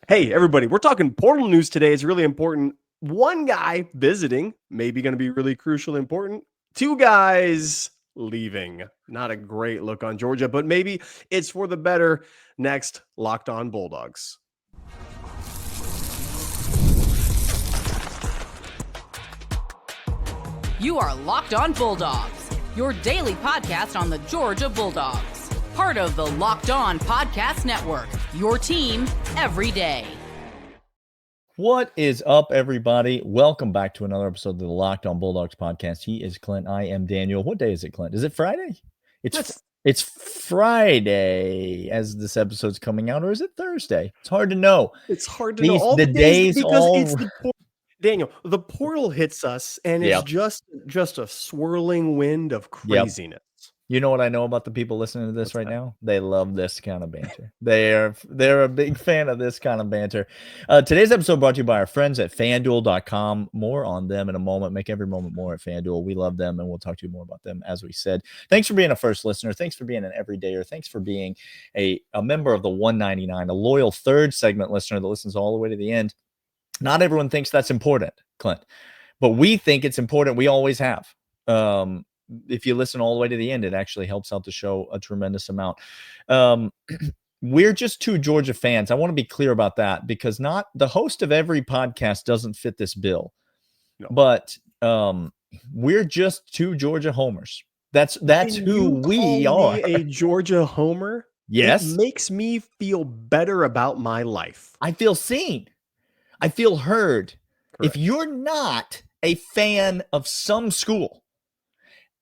Hey, everybody, we're talking portal news today. It's really important. One guy visiting, maybe going to be really crucial, important. Two guys leaving. Not a great look on Georgia, but maybe it's for the better. Next, Locked On Bulldogs. You are Locked On Bulldogs, your daily podcast on the Georgia Bulldogs. Part of the Locked On Podcast Network, your team every day. What is up, everybody? Welcome back to another episode of the Locked On Bulldogs podcast. He is Clint. I am Daniel. What day is it, Clint? Is it Friday? It's Friday as this episode's coming out, or is it Thursday? It's hard to know. It's hard to know. All the days because it's the Daniel, the portal hits us, and it's just a swirling wind of craziness. Yep. You know what I know about the people listening to this right now? They love this kind of banter. They're a big fan of this kind of banter. Today's episode brought to you by our friends at FanDuel.com. More on them in a moment. Make every moment more at FanDuel. We love them, and we'll talk to you more about them, as we said. Thanks for being a first listener. Thanks for being an everydayer. Thanks for being a member of the 199, a loyal third segment listener that listens all the way to the end. Not everyone thinks that's important, Clint, but we think it's important. We always have. If you listen all the way to the end, it actually helps out the show a tremendous amount. We're just two Georgia fans. I want to be clear about that because not the host of every podcast doesn't fit this bill, but we're just two Georgia homers. That's who we are. A Georgia homer? Yes. It makes me feel better about my life. I feel seen. I feel heard. Correct. If you're not a fan of some school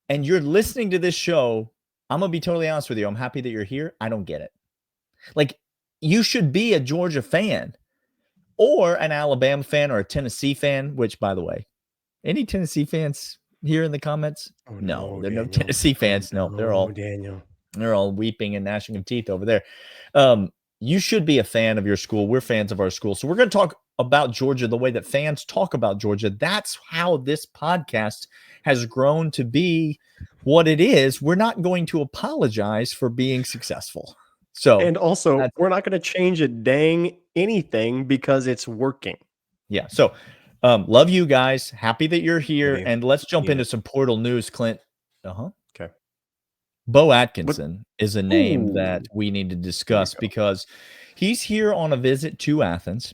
and you're listening to this show, I'm going to be totally honest with you. I'm happy that you're here. I don't get it. Like, you should be a Georgia fan or an Alabama fan or a Tennessee fan, which, by the way, any Tennessee fans here in the comments? Oh, no, there are no Tennessee fans. No, they're all weeping and gnashing of teeth over there. You should be a fan of your school. We're fans of our school. So we're going to talk about Georgia the way that fans talk about Georgia. That's how this podcast has grown to be what it is. We're not going to apologize for being successful. And also, we're not going to change a dang anything because it's working. Yeah. So love you guys. Happy that you're here. And let's jump into some portal news, Clint. Okay. Bo Atkinson is a name that we need to discuss because he's here on a visit to Athens.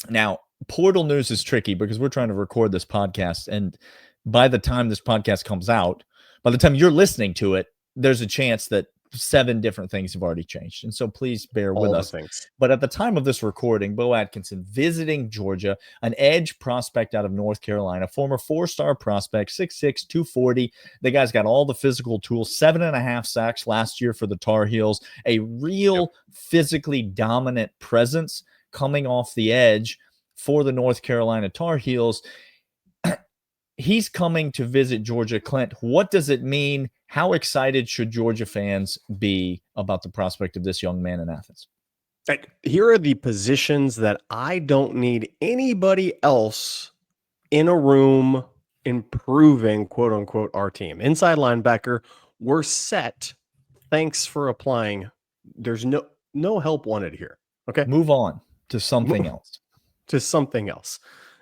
Now, portal news is tricky because we're trying to record this podcast. And by the time this podcast comes out, by the time you're listening to it, there's a chance that 7 different things have already changed. And so please bear with us. But at the time of this recording, Bo Atkinson visiting Georgia, an edge prospect out of North Carolina, former 4-star prospect, 6'6", 240. The guy's got all the physical tools, 7.5 sacks last year for the Tar Heels, a real physically dominant presence coming off the edge for the North Carolina Tar Heels. He's coming to visit Georgia. Clint, what does it mean? How excited should Georgia fans be about the prospect of this young man in Athens? Here are the positions that I don't need anybody else in a room improving, quote unquote, our team. Inside linebacker, we're set. Thanks for applying. There's no help wanted here. Okay. Move on to something else.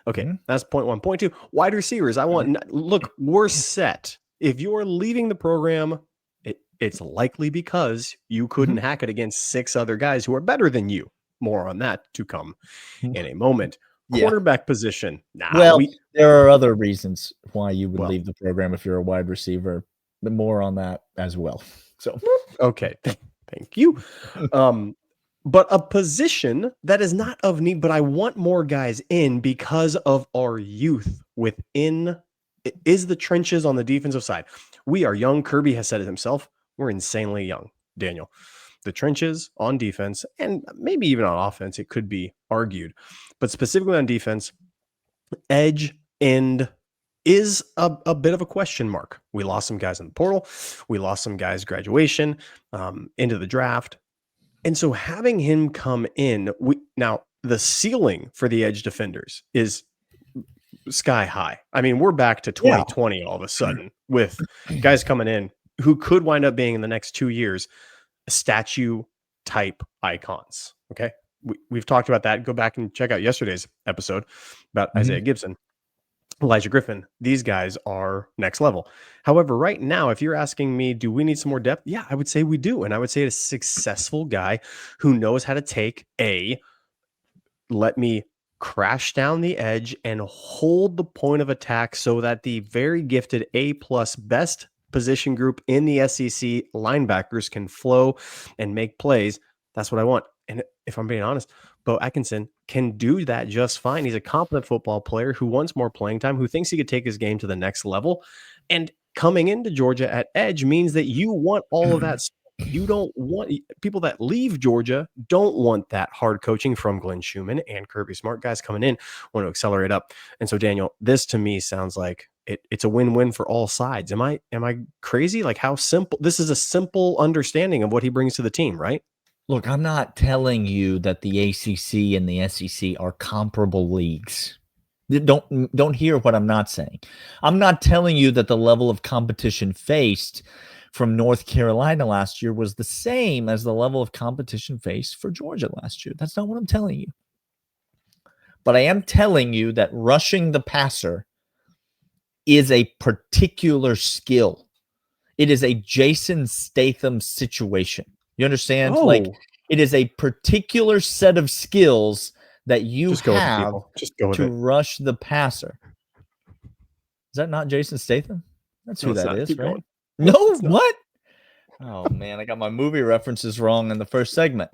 Okay, that's point 1. Point 2, wide receivers. Look, we're set. If you are leaving the program, it's likely because you couldn't hack it against 6 other guys who are better than you. More on that to come in a moment. Quarterback position. There are other reasons why you would leave the program if you're a wide receiver. But more on that as well. So, okay, thank you. But a position that is not of need, but I want more guys in because of our youth within is the trenches on the defensive side. We are young. Kirby has said it himself. We're insanely young, Daniel. The trenches on defense and maybe even on offense, it could be argued, but specifically on defense, edge end is a bit of a question mark. We lost some guys in the portal. We lost some guys graduation into the draft. And so having him come in, now the ceiling for the edge defenders is sky high. I mean, we're back to 2020 all of a sudden with guys coming in who could wind up being in the next 2 years statue type icons. Okay. we've talked about that. Go back and check out yesterday's episode about Isaiah Gibson, Elijah Griffin. These guys are next level. However, right now, if you're asking me, do we need some more depth? Yeah, I would say we do. And I would say a successful guy who knows how to take let me crash down the edge and hold the point of attack so that the very gifted A+ best position group in the SEC linebackers can flow and make plays. That's what I want. And if I'm being honest, Bo Atkinson can do that just fine. He's a competent football player who wants more playing time, who thinks he could take his game to the next level. And coming into Georgia at edge means that you want all of that. You don't want people that leave Georgia don't want that hard coaching from Glenn Schumann and Kirby Smart. Guys coming in want to accelerate up. And so, Daniel, this to me sounds like it's a win-win for all sides. Am I crazy? Like, how simple? This is a simple understanding of what he brings to the team, right? Look, I'm not telling you that the ACC and the SEC are comparable leagues. Don't hear what I'm not saying. I'm not telling you that the level of competition faced from North Carolina last year was the same as the level of competition faced for Georgia last year. That's not what I'm telling you. But I am telling you that rushing the passer is a particular skill. It is a Jason Statham situation. You understand? Like, it is a particular set of skills that you have to rush the passer. Is that not Jason Statham? That's who that is, right? No, what? Oh, man, I got my movie references wrong in the first segment.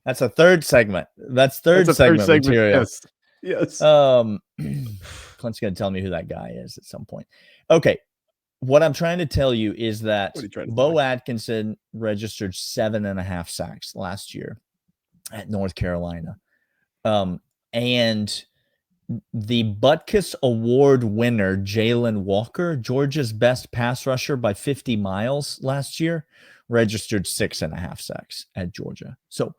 That's a third segment. That's third segment material. Yes. Clint's going to tell me who that guy is at some point. Okay. What I'm trying to tell you is that Bo Atkinson registered 7.5 sacks last year at North Carolina. And the Butkus Award winner, Jalen Walker, Georgia's best pass rusher by 50 miles last year, registered 6.5 sacks at Georgia. So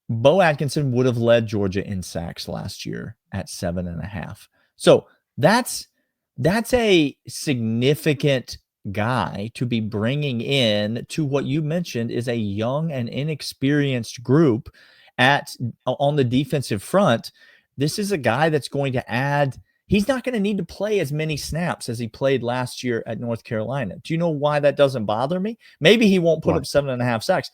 Bo Atkinson would have led Georgia in sacks last year at 7.5. So that's a significant guy to be bringing in to what you mentioned is a young and inexperienced group on the defensive front. This is a guy that's going to add. He's not going to need to play as many snaps as he played last year at North Carolina. Do you know why that doesn't bother me? Maybe he won't put up 7.5 sacks,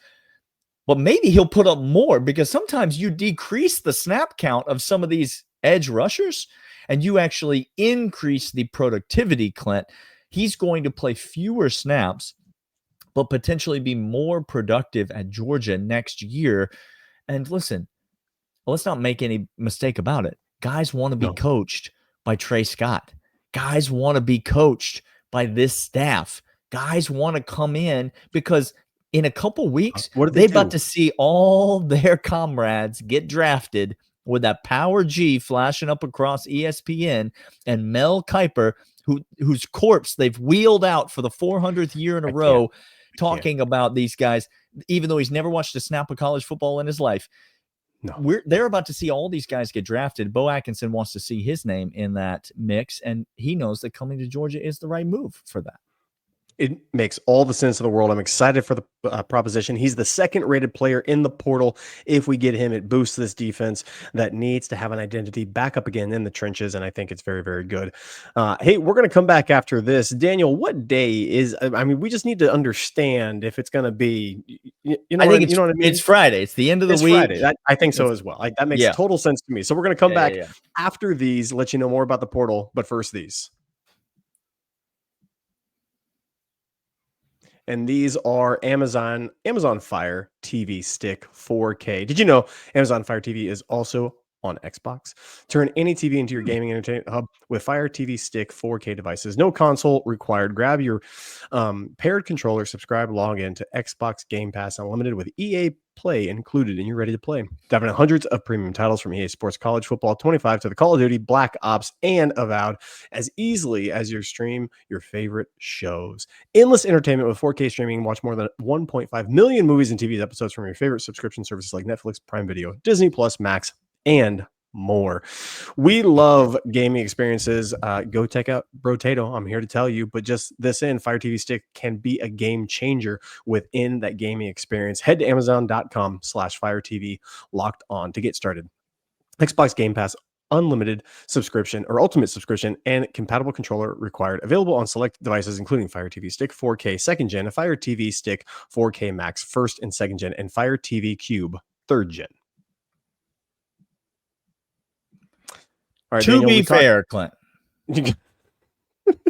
but maybe he'll put up more, because sometimes you decrease the snap count of some of these edge rushers and you actually increase the productivity, Clint. He's going to play fewer snaps, but potentially be more productive at Georgia next year. And listen, let's not make any mistake about it. Guys want to be coached by Trey Scott. Guys want to be coached by this staff. Guys want to come in because in a couple weeks, they're about to see all their comrades get drafted with that Power G flashing up across ESPN, and Mel Kiper, whose corpse they've wheeled out for the 400th year in a row, talking about these guys, even though he's never watched a snap of college football in his life. They're about to see all these guys get drafted. Bo Atkinson wants to see his name in that mix, and he knows that coming to Georgia is the right move for that. It makes all the sense in the world. I'm excited for the proposition. He's the second-rated player in the portal. If we get him, it boosts this defense that needs to have an identity back up again in the trenches, and I think it's very, very good. Hey, we're going to come back after this. Daniel, what day is? I mean, we just need to understand if it's going to be. You know what I mean? It's Friday. It's the end of the week. Friday. I think so as well. Like, that makes total sense to me. So we're going to come back after these, let you know more about the portal. But first, these. And these are Amazon Fire TV Stick 4K. Did you know Amazon Fire TV is also on Xbox? Turn any TV into your gaming entertainment hub with Fire TV Stick 4K devices. No console required. Grab your paired controller, subscribe, log in to Xbox Game Pass Unlimited with EA Play included, and you're ready to play. Dive into hundreds of premium titles from EA Sports College Football 25 to the Call of Duty, Black Ops, and Avowed as easily as you stream your favorite shows. Endless entertainment with 4K streaming. Watch more than 1.5 million movies and TV episodes from your favorite subscription services like Netflix, Prime Video, Disney Plus, Max, and more. We love gaming experiences. Go check out Brotato. I'm here to tell you, but just this in, Fire TV Stick can be a game changer within that gaming experience. Head to Amazon.com/Fire TV locked on to get started. Xbox Game Pass unlimited subscription or ultimate subscription and compatible controller required. Available on select devices, including Fire TV Stick 4K 2nd gen, Fire TV Stick 4K Max 1st and 2nd gen, and Fire TV Cube 3rd gen. All right, to Daniel, be fair, Clint.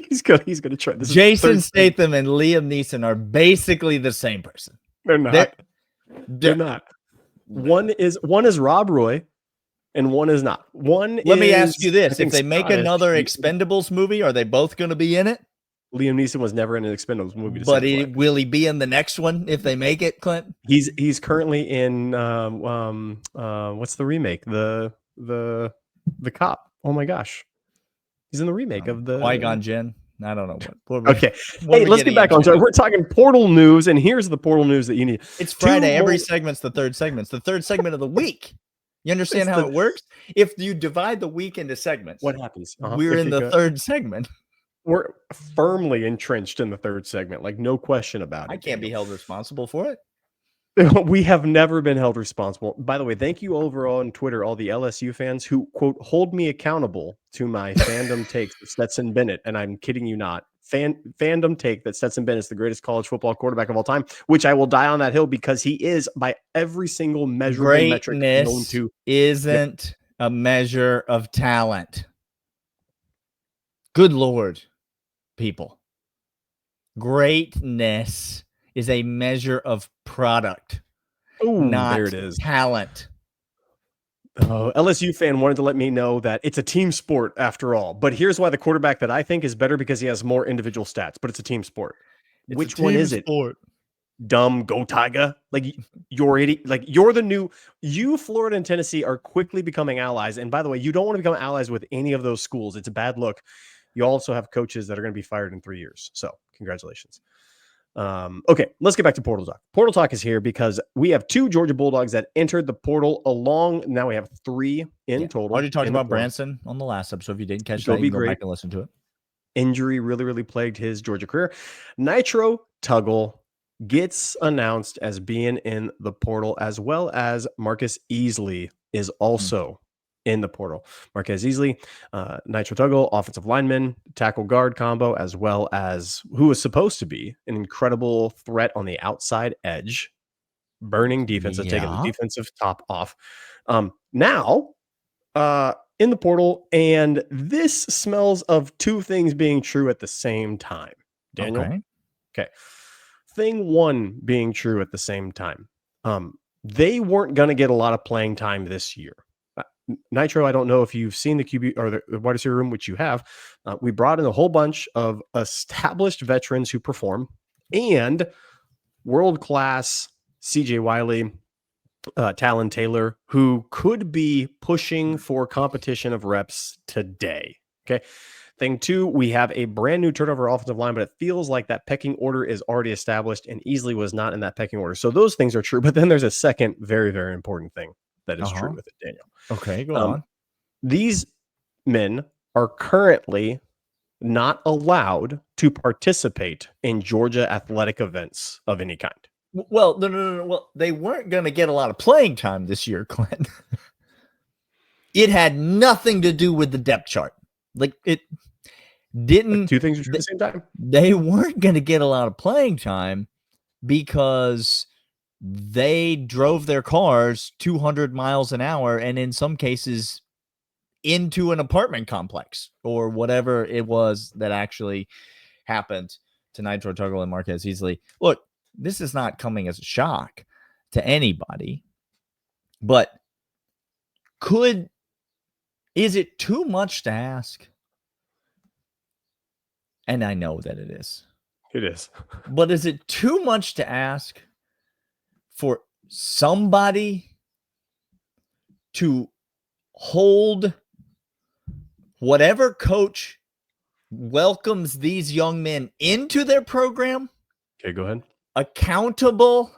he's gonna try this. Jason Statham and Liam Neeson are basically the same person. They're not. They're not. One is Rob Roy. And one is not. Let me ask you this. If they make another Expendables movie, are they both going to be in it? Liam Neeson was never in an Expendables movie. But will he be in the next one if they make it, Clint? He's currently in what's the remake? The Cop. Oh my gosh. He's in the remake of the Qui-Gon Jinn. I don't know what. Okay. Hey, let's get back on track. We're talking Portal news, and here's the Portal news that you need. It's Friday. Every segment's the third segment. It's the third segment of the week. You understand how it works? If you divide the week into segments, what happens? We're in the third segment. We're firmly entrenched in the third segment, like no question about it. I can't be held responsible for it. We have never been held responsible. By the way, thank you over on Twitter, all the LSU fans who, quote, hold me accountable to my fandom takes of Stetson Bennett. And I'm kidding you not. Fandom take that Stetson Bennett is the greatest college football quarterback of all time, which I will die on that hill because he is by every single measurable metric known to. Isn't a measure of talent. Good Lord, people. Greatness is a measure of product. Ooh, not there it is. Talent. LSU fan wanted to let me know that it's a team sport after all. But here's why the quarterback that I think is better, because he has more individual stats, but it's a team sport. Which one is it? Dumb go Tiger. Like you're idiot. Like you're the new. You, Florida and Tennessee are quickly becoming allies. And by the way, you don't want to become allies with any of those schools. It's a bad look. You also have coaches that are going to be fired in 3 years. So congratulations. Okay, let's get back to Portal Talk. Portal Talk is here because we have 2 Georgia Bulldogs that entered the portal along. Now we have 3 in total. Already talked about Branson on the last episode. If you didn't catch that, you can go back and listen to it. Injury really plagued his Georgia career. Nitro Tuggle gets announced as being in the portal, as well as Marcus Easley is also in the portal. Marquez Easley, Nitro Tuggle, offensive lineman, tackle guard combo, as well as who was supposed to be an incredible threat on the outside edge. Burning defense has taken the defensive top off. Now, in the portal, and this smells of 2 things being true at the same time. Daniel? Okay. Thing 1 being true at the same time. They weren't going to get a lot of playing time this year. Nitro, I don't know if you've seen the QB or the wide receiver room, which you have. We brought in a whole bunch of established veterans who perform, and world-class CJ Wiley, Talon Taylor, who could be pushing for competition of reps today. Okay. Thing 2, we have a brand new turnover offensive line, but it feels like that pecking order is already established and Easley was not in that pecking order. So those things are true. But then there's a second very, very important thing that is true with it, Daniel. Okay, go on. These men are currently not allowed to participate in Georgia athletic events of any kind. Well, no. Well, they weren't going to get a lot of playing time this year, Clint. It had nothing to do with the depth chart. Like it didn't. Like 2 things are true at the same time. They weren't going to get a lot of playing time because they drove their cars 200 miles an hour and in some cases into an apartment complex or whatever it was that actually happened to Nitro Tuggle and Marquez Easley. Look, this is not coming as a shock to anybody, but is it too much to ask? And I know that it is. It is. But is it too much to ask for somebody to hold whatever coach welcomes these young men into their program? Okay, go ahead. Accountable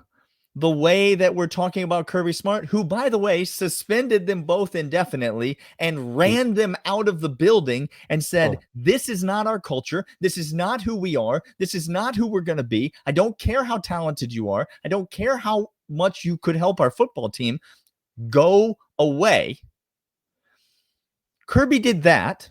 the way that we're talking about Kirby Smart, who, by the way, suspended them both indefinitely and ran them out of the building and said, this is not our culture. This is not who we are. This is not who we're going to be. I don't care how talented you are. I don't care how much you could help our football team. Go away. Kirby did that.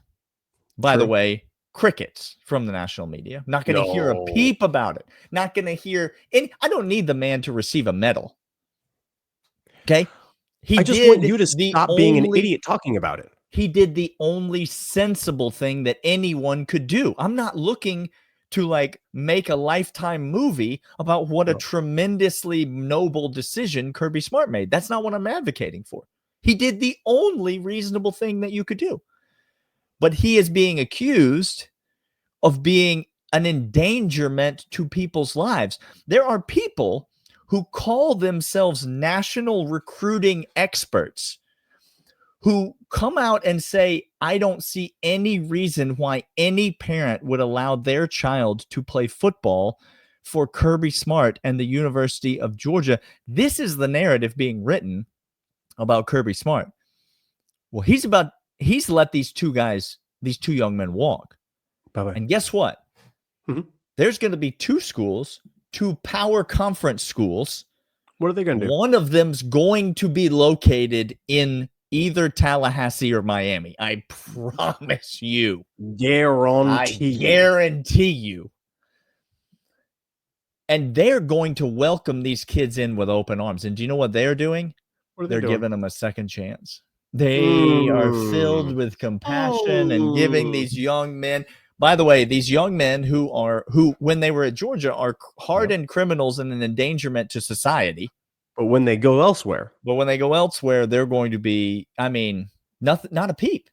By the way, crickets from the national media. Not going to hear a peep about it. Not going to hear any. I don't need the man to receive a medal. Okay? I just want you to stop being an idiot talking about it. He did the only sensible thing that anyone could do. I'm not looking to like make a Lifetime movie about what a tremendously noble decision Kirby Smart made. That's not what I'm advocating for. He did the only reasonable thing that you could do. But he is being accused of being an endangerment to people's lives. There are people who call themselves national recruiting experts who come out and say, I don't see any reason why any parent would allow their child to play football for Kirby Smart and the University of Georgia. This is the narrative being written about Kirby Smart. Well, he's let these two young men walk. Bye-bye. And guess what? There's going to be two schools, two power conference schools. What are they going to do? One of them's going to be located in either Tallahassee or Miami. I promise you. I guarantee you. And they're going to welcome these kids in with open arms. And do you know what they're doing? They're giving them a second chance. They are filled with compassion and giving these young men. By the way, these young men who when they were at Georgia are hardened criminals and an endangerment to society. But when they go elsewhere, they're going to be, not a peep.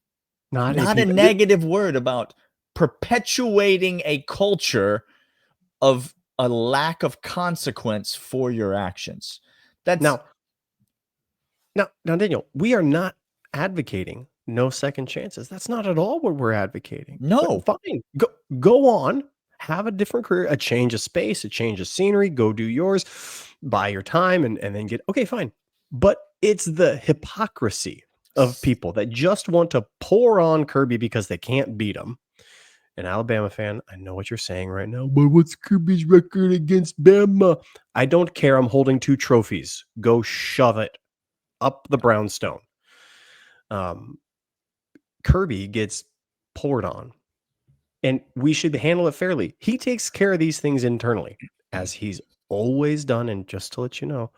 Not a peep. negative word about perpetuating a culture of a lack of consequence for your actions. That's now, Daniel, we are not advocating no second chances. That's not at all what we're advocating. No, but fine. Go on, have a different career, a change of space, a change of scenery, go do yours, buy your time and then get, okay, fine. But it's the hypocrisy of people that just want to pour on Kirby because they can't beat him. An Alabama fan, I know what you're saying right now, but what's Kirby's record against Bama? I don't care. I'm holding 2 trophies. Go shove it up the brownstone. Kirby gets poured on, and we should handle it fairly. He takes care of these things internally, as he's always done, and just to let you know,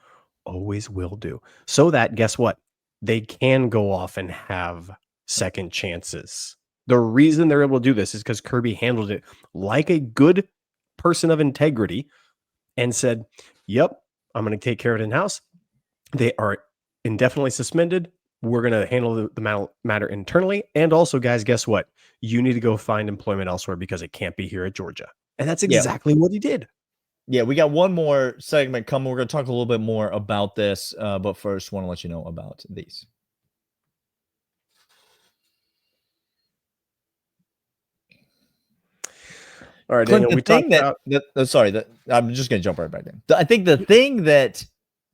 always will do. So that, guess what? They can go off and have second chances. The reason they're able to do this is because Kirby handled it like a good person of integrity and said, yep, I'm going to take care of it in-house. They are indefinitely suspended. We're going to handle the matter internally. And also, guys, guess what? You need to go find employment elsewhere because it can't be here at Georgia. And that's exactly what he did. Yeah, we got one more segment coming. We're going to talk a little bit more about this. But first, want to let you know about these. All right, Clint, Daniel, I'm just going to jump right back in. I think the thing that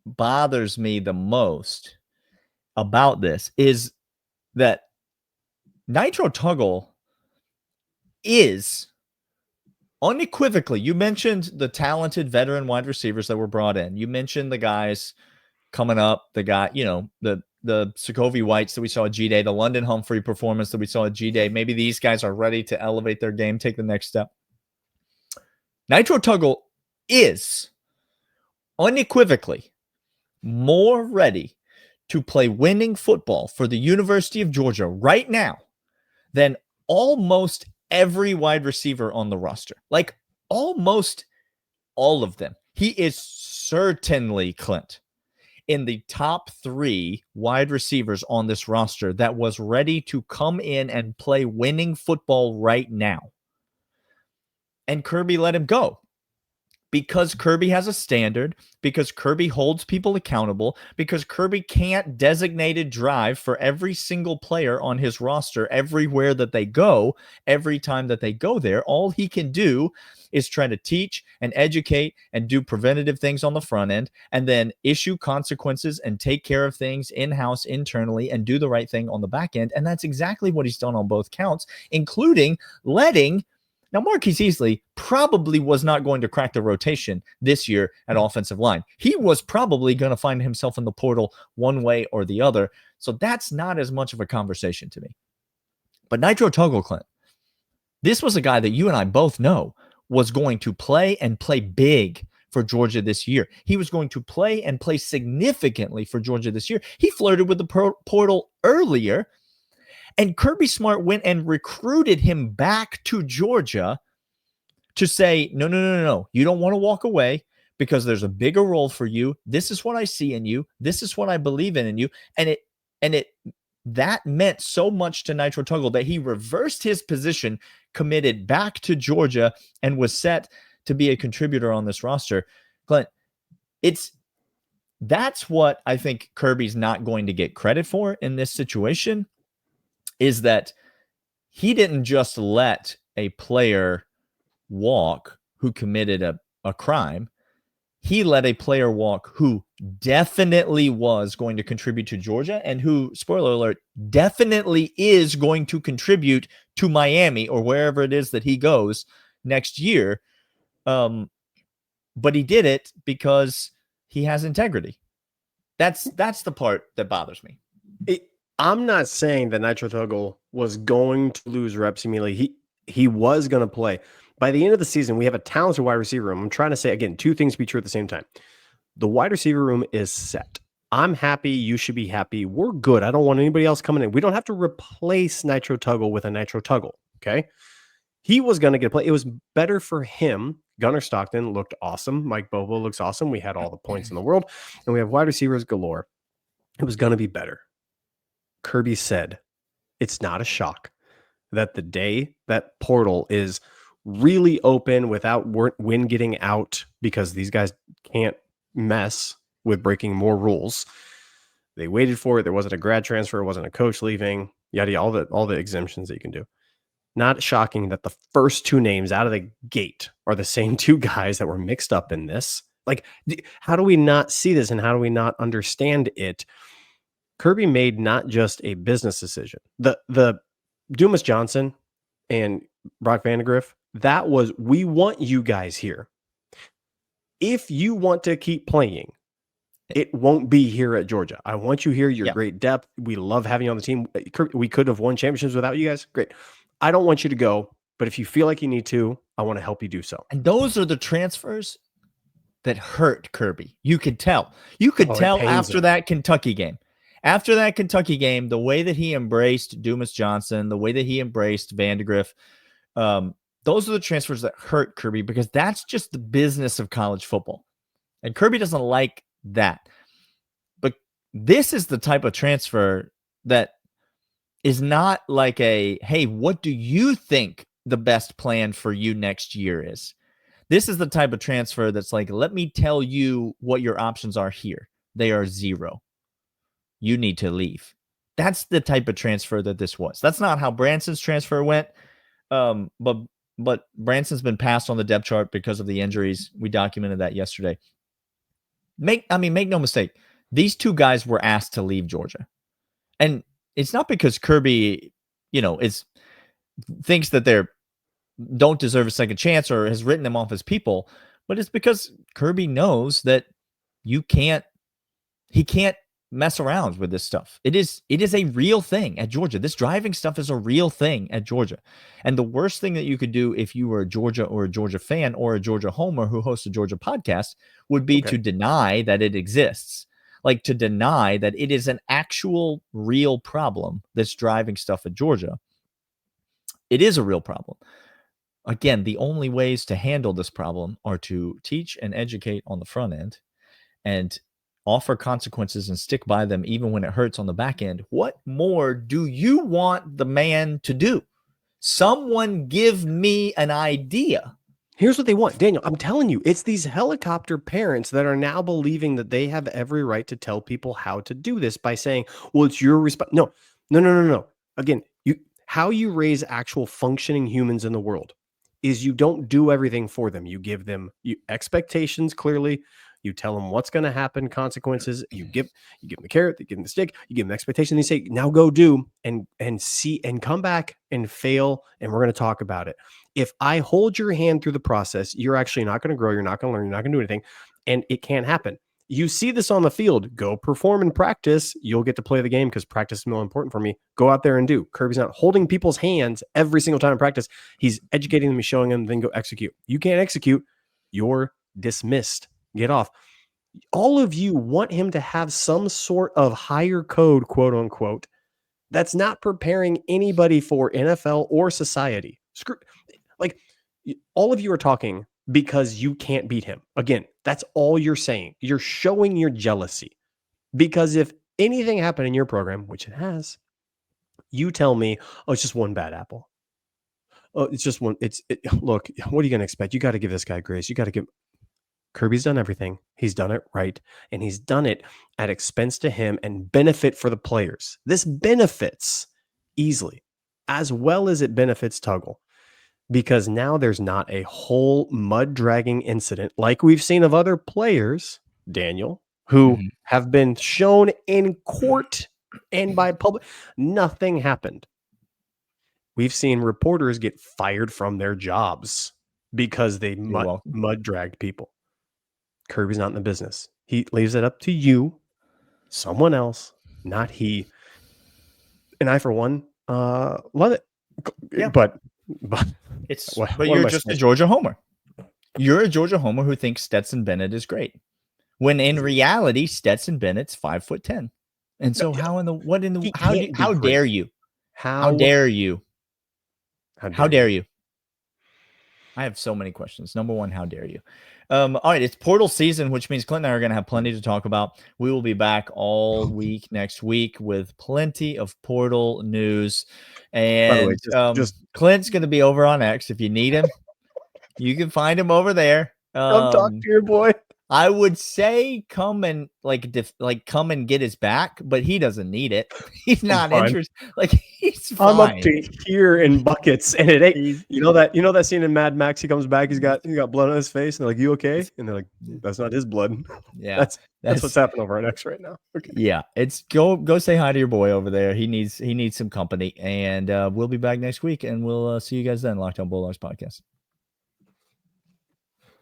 bothers me the most about this is that Nitro Tuggle is unequivocally, you mentioned the talented veteran wide receivers that were brought in. You mentioned the guys coming up, the guy, the Sokovie Whites that we saw at G-Day, the London Humphrey performance that we saw at G-Day. Maybe these guys are ready to elevate their game, take the next step. Nitro Tuggle is unequivocally more ready to play winning football for the University of Georgia right now than almost every wide receiver on the roster. Like almost all of them. He is certainly, Clint, in the top 3 wide receivers on this roster that was ready to come in and play winning football right now. And Kirby let him go because Kirby has a standard, because Kirby holds people accountable, because Kirby can't designate a drive for every single player on his roster everywhere that they go, every time that they go there. All he can do is try to teach and educate and do preventative things on the front end, and then issue consequences and take care of things in-house internally and do the right thing on the back end. And that's exactly what he's done on both counts, including letting. Now, Marquise Easley probably was not going to crack the rotation this year at offensive line. He was probably going to find himself in the portal one way or the other. So that's not as much of a conversation to me. But Nitro Tuggle, Clint, this was a guy that you and I both know was going to play and play big for Georgia this year. He was going to play and play significantly for Georgia this year. He flirted with the portal earlier. And Kirby Smart went and recruited him back to Georgia to say, no. You don't want to walk away because there's a bigger role for you. This is what I see in you. This is what I believe in you. And that meant so much to Nitro Tuggle that he reversed his position, committed back to Georgia, and was set to be a contributor on this roster. Clint, that's what I think Kirby's not going to get credit for in this situation, is that he didn't just let a player walk who committed a crime. He let a player walk who definitely was going to contribute to Georgia and who, spoiler alert, definitely is going to contribute to Miami or wherever it is that he goes next year. But he did it because he has integrity. That's the part that bothers me. I'm not saying that Nitro Tuggle was going to lose reps immediately. He was going to play. By the end of the season, we have a talented wide receiver room. I'm trying to say, again, two things be true at the same time. The wide receiver room is set. I'm happy. You should be happy. We're good. I don't want anybody else coming in. We don't have to replace Nitro Tuggle with a Nitro Tuggle, okay? He was going to get a play. It was better for him. Gunnar Stockton looked awesome. Mike Bobo looks awesome. We had all the points in the world, and we have wide receivers galore. It was going to be better. Kirby said, it's not a shock that the day that portal is really open without Win getting out, because these guys can't mess with breaking more rules. They waited for it. There wasn't a grad transfer. It wasn't a coach leaving. Yada, all the exemptions that you can do. Not shocking that the first two names out of the gate are the same two guys that were mixed up in this. Like, how do we not see this and how do we not understand it? Kirby made not just a business decision. The Dumas Johnson and Brock Vandegrift, that was, we want you guys here. If you want to keep playing, it won't be here at Georgia. I want you here. You're great depth. We love having you on the team. We could have won championships without you guys. Great. I don't want you to go, but if you feel like you need to, I want to help you do so. And those are the transfers that hurt Kirby. You could tell. You could tell after that Kentucky game. After that Kentucky game, the way that he embraced Dumas Johnson, the way that he embraced Vandegrift, those are the transfers that hurt Kirby, because that's just the business of college football. And Kirby doesn't like that. But this is the type of transfer that is not like a, hey, what do you think the best plan for you next year is? This is the type of transfer that's like, let me tell you what your options are here. They are zero. You need to leave. That's the type of transfer that this was. That's not how Branson's transfer went. But Branson's been passed on the depth chart because of the injuries. We documented that yesterday. Make no mistake. These two guys were asked to leave Georgia. And it's not because Kirby, thinks that they don't deserve a second chance or has written them off as people, but it's because Kirby knows that he can't mess around with this stuff. It is a real thing at Georgia. This driving stuff is a real thing at Georgia. And the worst thing that you could do if you were a Georgia or a Georgia fan or a Georgia homer who hosts a Georgia podcast would be to deny that it exists. Like, to deny that it is an actual real problem that's driving stuff at Georgia. It is a real problem. Again, the only ways to handle this problem are to teach and educate on the front end and offer consequences and stick by them even when it hurts on the back end. What more do you want the man to do? Someone give me an idea. Here's what they want. Daniel, I'm telling you, it's these helicopter parents that are now believing that they have every right to tell people how to do this by saying, well, it's your response. No. Again, how you raise actual functioning humans in the world is you don't do everything for them. You give them expectations clearly. You tell them what's going to happen, consequences. You give them the carrot, you give them the stick, you give them the expectation. You say, now go do and see and come back and fail. And we're going to talk about it. If I hold your hand through the process, you're actually not going to grow. You're not going to learn. You're not going to do anything. And it can't happen. You see this on the field. Go perform in practice. You'll get to play the game because practice is more important for me. Go out there and do. Kirby's not holding people's hands every single time in practice. He's educating them, showing them, then go execute. You can't execute. You're dismissed. Get off. All of you want him to have some sort of higher code, quote unquote, that's not preparing anybody for NFL or society. Like, all of you are talking because you can't beat him. Again, that's all you're saying. You're showing your jealousy. Because if anything happened in your program, which it has, you tell me, oh, it's just one bad apple. Oh, it's just one. Look, what are you going to expect? You got to give this guy grace. You got to give. Kirby's done everything. He's done it right. And he's done it at expense to him and benefit for the players. This benefits easily, as well as it benefits Tuggle. Because now there's not a whole mud dragging incident like we've seen of other players, Daniel, who have been shown in court and by public. Nothing happened. We've seen reporters get fired from their jobs because they mud dragged people. Kirby's not in the business. He leaves it up to you, someone else, not he. And I, for one, love it. Yeah. But you're just a Georgia homer. You're a Georgia homer who thinks Stetson Bennett is great, when in reality, Stetson Bennett's 5'10". And so, how dare you? How dare you? How dare you? I have so many questions. Number one, how dare you? All right, it's portal season, which means Clint and I are going to have plenty to talk about. We will be back all week next week with plenty of portal news. And Clint's going to be over on X. If you need him, you can find him over there. Come talk to your boy. I would say come and come and get his back, but he doesn't need it. He's not interested. Like, he's fine. I'm up to here in buckets, and it ain't. You know that scene in Mad Max. He comes back. He's got blood on his face, and they're like, "You okay?" And they're like, "That's not his blood." Yeah, that's what's happening over on X right now. Okay. Yeah, it's go say hi to your boy over there. He needs some company, and we'll be back next week, and we'll see you guys then. Locked On Bulldogs podcast.